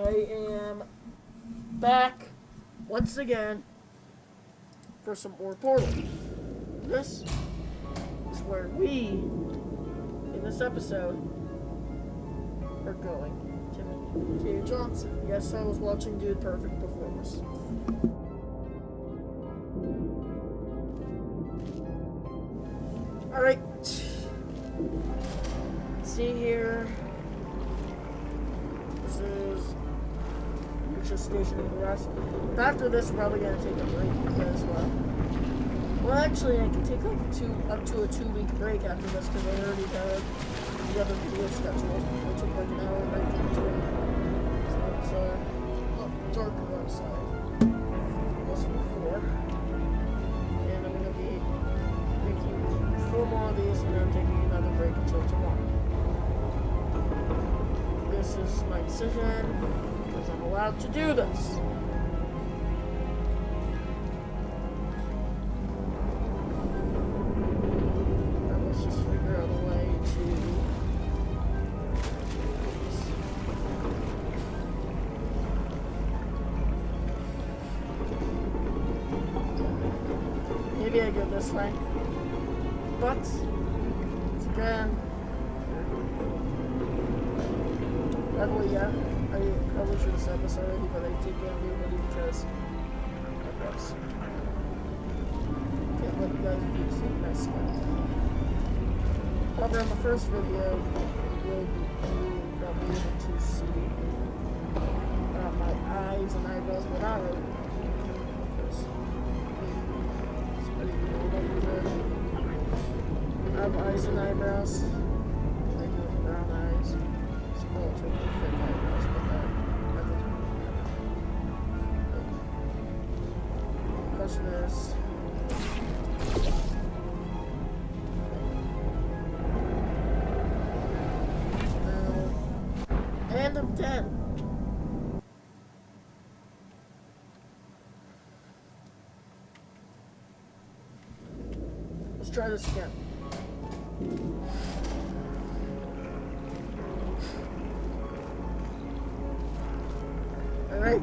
I am back once again for some more Portal. This is where we, in this episode, are going to meet Cave Johnson. Yes, I was watching Dude Perfect before this. Alright. See here. This is Lucha Station in the West. After this, we're probably going to take a break because, well, actually, I can take up to a 2-week break after this because I already have the other video scheduled. I took like an hour break in between. So it's darker outside. This before. And I'm going to be making 4 more of these and then taking another break until tomorrow. This is my decision because I'm allowed to do this. Now let's just figure out a way to maybe I go this way. But once again, by the way, yeah, I probably should have said this already, but I did get a new hoodie because of this. Can't let you guys use the nice sweat. However, in the first video, you'll probably be able to see my eyes and eyebrows, but not really. Because it's pretty cool over there. I have eyes and eyebrows. I do have brown eyes. Relatively thick eyebrows, but the question is, and I'm dead. Let's try this again. Alright.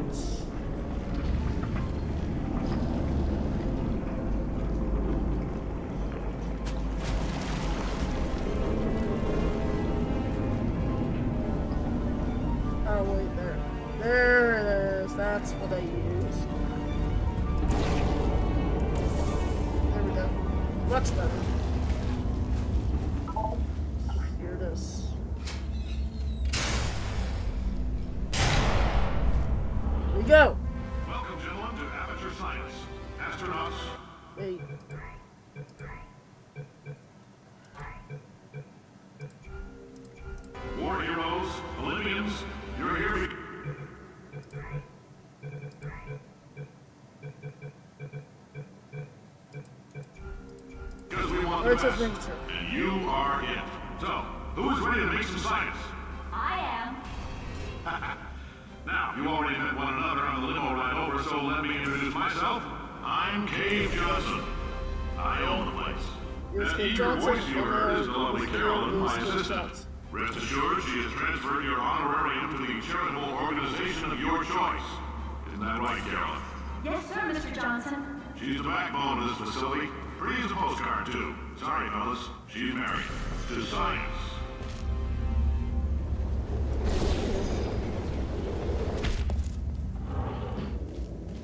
Oh, wait, there. There it is. That's what I used. There we go. Much better. Here it is. Go! Welcome, gentlemen, to Aperture Science. Astronauts. Wait. War heroes, Olympians, you're here because we want the best, and you are it. So, who's ready to make some science? I am. Now, you already met one another on the limo ride over, so let me introduce myself. I'm Cave Johnson. I own the place. That eager voice you heard is the lovely Carolyn, my assistant. Rest assured, she has transferred your honorarium to the charitable organization of your choice. Isn't that right, Carolyn? Yes, sir, Mr. Johnson. She's the backbone of this facility. Pretty as a postcard, too. Sorry, fellas. She's married. To science.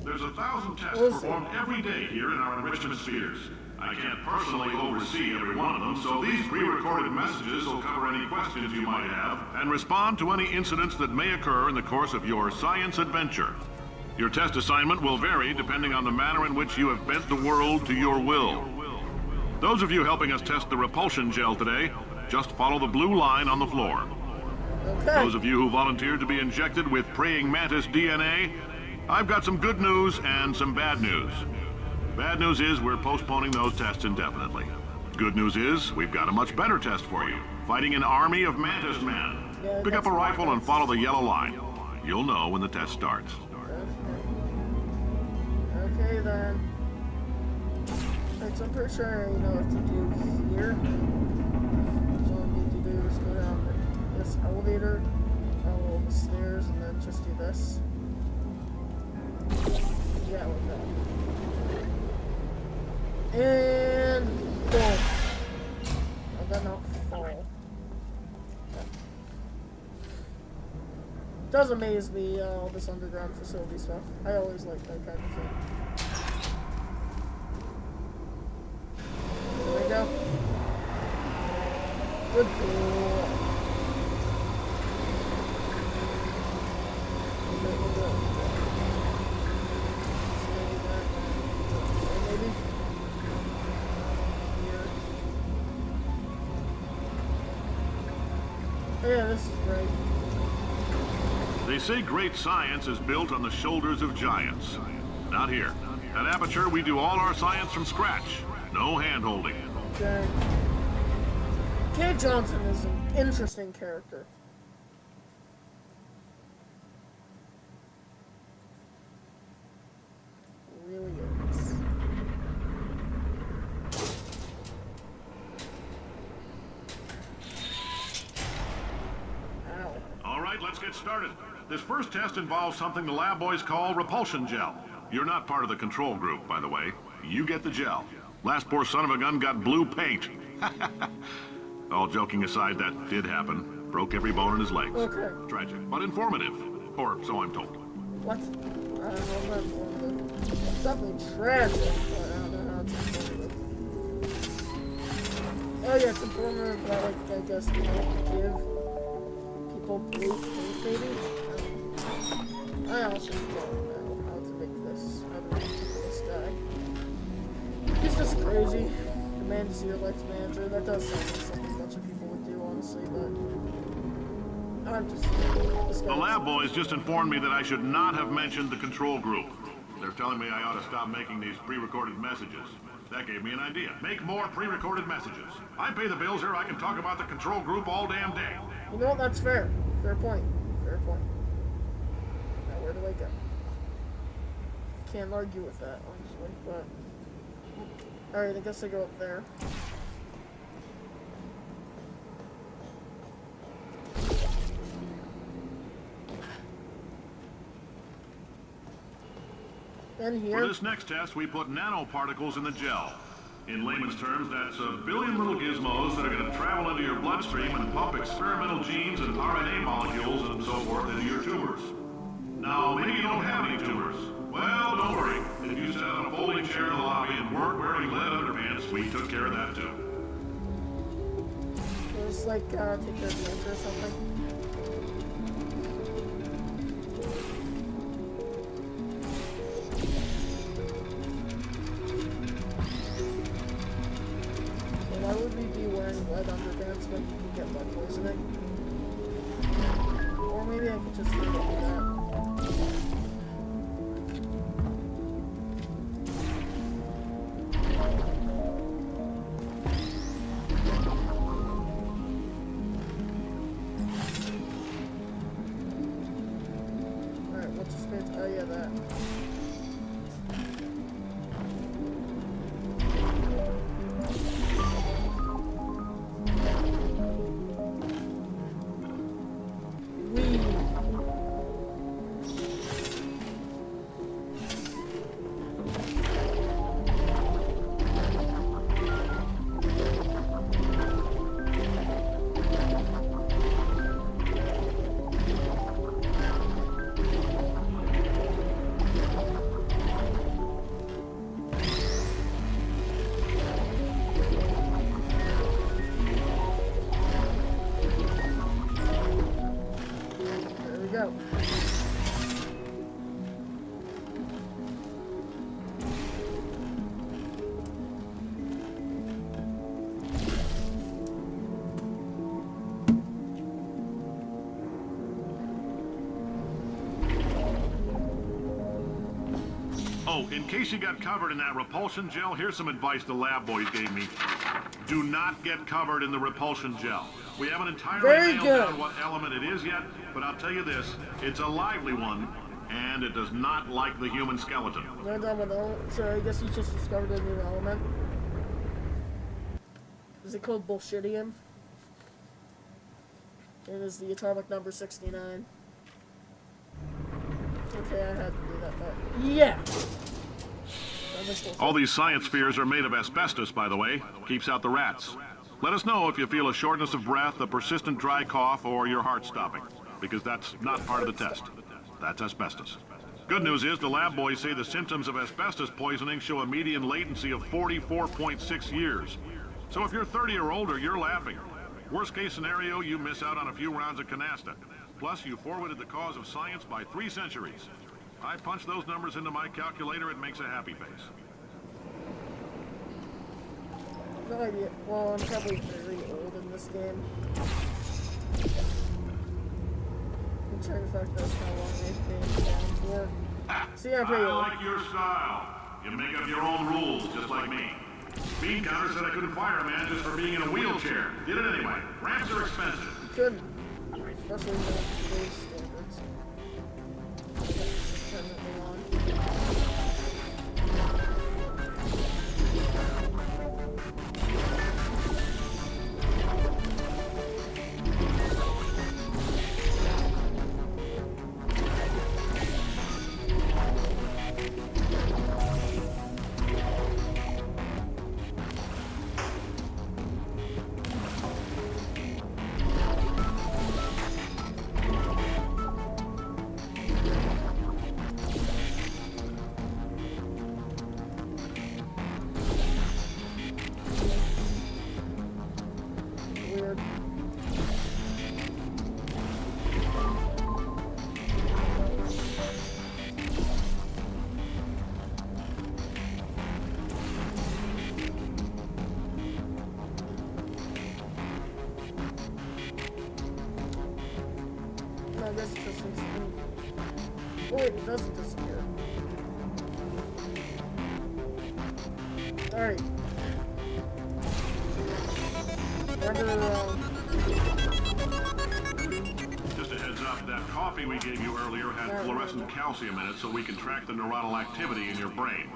There's 1,000 tests performed every day here in our enrichment spheres. I can't personally oversee every one of them, so these pre-recorded messages will cover any questions you might have and respond to any incidents that may occur in the course of your science adventure. Your test assignment will vary depending on the manner in which you have bent the world to your will. Those of you helping us test the repulsion gel today, just follow the blue line on the floor. Okay. Those of you who volunteered to be injected with praying mantis DNA, I've got some good news and some bad news. Bad news is we're postponing those tests indefinitely. Good news is we've got a much better test for you. Fighting an army of mantis men. Pick up a rifle and follow the yellow line. You'll know when the test starts. Okay then. Alright, so I'm pretty sure I know what to do here. So all I need to do is go down this elevator, follow the stairs, and then just do this. Yeah, like that. And boom. Oh, then I'll fall. Does amaze me, all this underground facility stuff. I always like that kind of thing. There we go. Good boy. Maybe. Here. Yeah, this is great. They say great science is built on the shoulders of giants. Not here. At Aperture, we do all our science from scratch. No hand-holding. Okay. Kate Johnson is an interesting character. Really is. Ow. All right, let's get started. This first test involves something the lab boys call repulsion gel. You're not part of the control group, by the way. You get the gel. Last poor son of a gun got blue paint. All joking aside, that did happen. Broke every bone in his legs. Okay. Tragic, but informative. Or so I'm told. What? I don't know about informative. It's definitely tragic, but I don't know how it's informative. Oh yeah, it's informative, but like, I guess you know, give people blue paint, maybe? I also don't know how to make this, how to make this guy. He's just crazy. The man is your life manager. That does sound like something a bunch of people would do, honestly, but I'm just... The lab boys just informed me that I should not have mentioned the control group. They're telling me I ought to stop making these pre-recorded messages. That gave me an idea. Make more pre-recorded messages. I pay the bills here, I can talk about the control group all damn day. You know what? That's fair. Fair point. Fair point. Now, where do I go? Can't argue with that, honestly, but... Alright, I guess I go up there. Then here... For this next test, we put nanoparticles in the gel. In layman's terms, that's a billion little gizmos that are going to travel into your bloodstream and pump experimental genes and RNA molecules and so forth into your tumors. Now, maybe you don't have any tumors. Well, don't worry. If you sat on a folding chair in the lobby and weren't wearing lead underpants, we took care of that too. Just like, take care of cancer or something. So why would we be wearing lead underpants when you can get lead poisoning? Or maybe I could just leave it like that. Oh yeah, that. Go. Oh, in case you got covered in that repulsion gel, here's some advice the lab boys gave me. Do not get covered in the repulsion gel. We haven't entirely nailed down what element it is yet, but I'll tell you this, it's a lively one, and it does not like the human skeleton. No domino, so I guess you just discovered a new element. Is it called bullshitium? It is the atomic number 69. Okay, I had to do that, but yeah. All these science spheres are made of asbestos, by the way. Keeps out the rats. Let us know if you feel a shortness of breath, a persistent dry cough, or your heart stopping, because that's not part of the test. That's asbestos. Good news is the lab boys say the symptoms of asbestos poisoning show a median latency of 44.6 years. So if you're 30 or older, you're laughing. Worst case scenario, you miss out on a few rounds of canasta. Plus, you forwarded the cause of science by 3 centuries. I punch those numbers into my calculator, it makes a happy face. No idea. Well, I'm probably very old in this game. I'm trying to factor out how long they've been down for. See, I'm pretty I old. like your style. You make up your own rules, just like me. Bean Counter said I couldn't fire a man just for being in a wheelchair. Did it anyway. Ramps are expensive. You couldn't. Especially in today's standards. This is permanently on. Weird. No, I guess it just needs to be. Oh wait, it doesn't disappear. Alright. Remember, Just a heads up, that coffee we gave you earlier had fluorescent calcium in it so we can track the neuronal activity in your brain.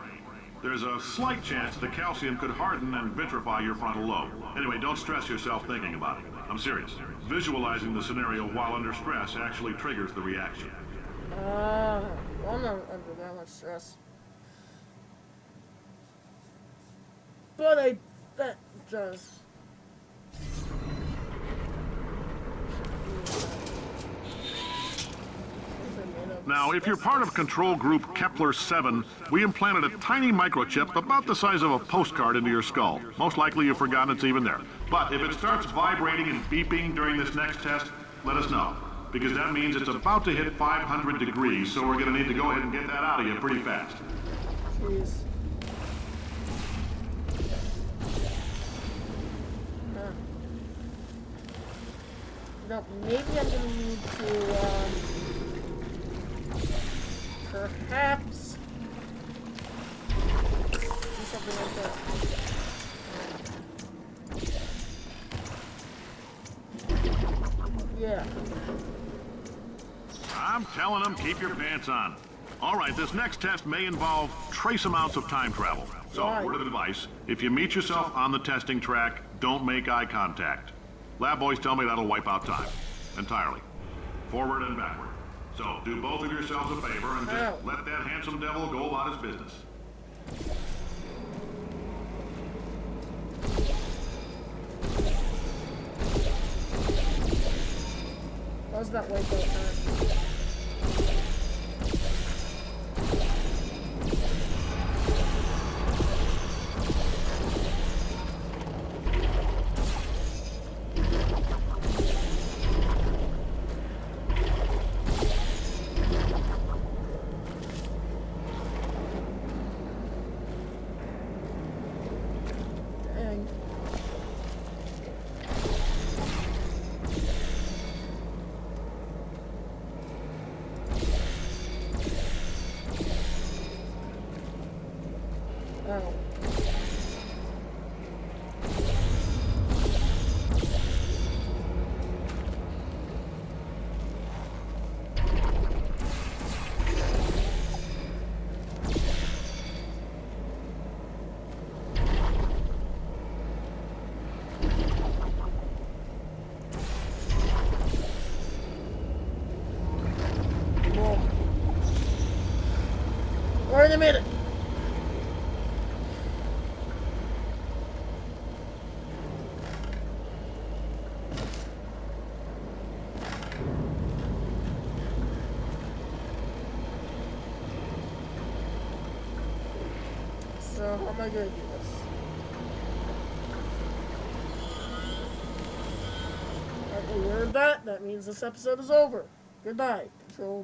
There's a slight chance the calcium could harden and vitrify your frontal lobe. Anyway, don't stress yourself thinking about it. I'm serious. Visualizing the scenario while under stress actually triggers the reaction. well, I'm not under that much stress. But I bet it does. Now, if you're part of control group Kepler-7, we implanted a tiny microchip about the size of a postcard into your skull. Most likely you've forgotten it's even there. But if it starts vibrating and beeping during this next test, let us know. Because that means it's about to hit 500 degrees, so we're going to need to go ahead and get that out of you pretty fast. Jeez. No, maybe I'm gonna need to, perhaps do something like that. Yeah. I'm telling them, keep your pants on. All right, this next test may involve trace amounts of time travel. So, Right. word of advice, if you meet yourself on the testing track, don't make eye contact. Lab boys tell me that'll wipe out time. Entirely. Forward and backward. So, do both of yourselves a favor and just Ow. let that handsome devil go about his business. How's that wipe out time? Dang. Alright, they made it. So, how am I gonna do this? Alright, we heard that. That means this episode is over. Good night. Control.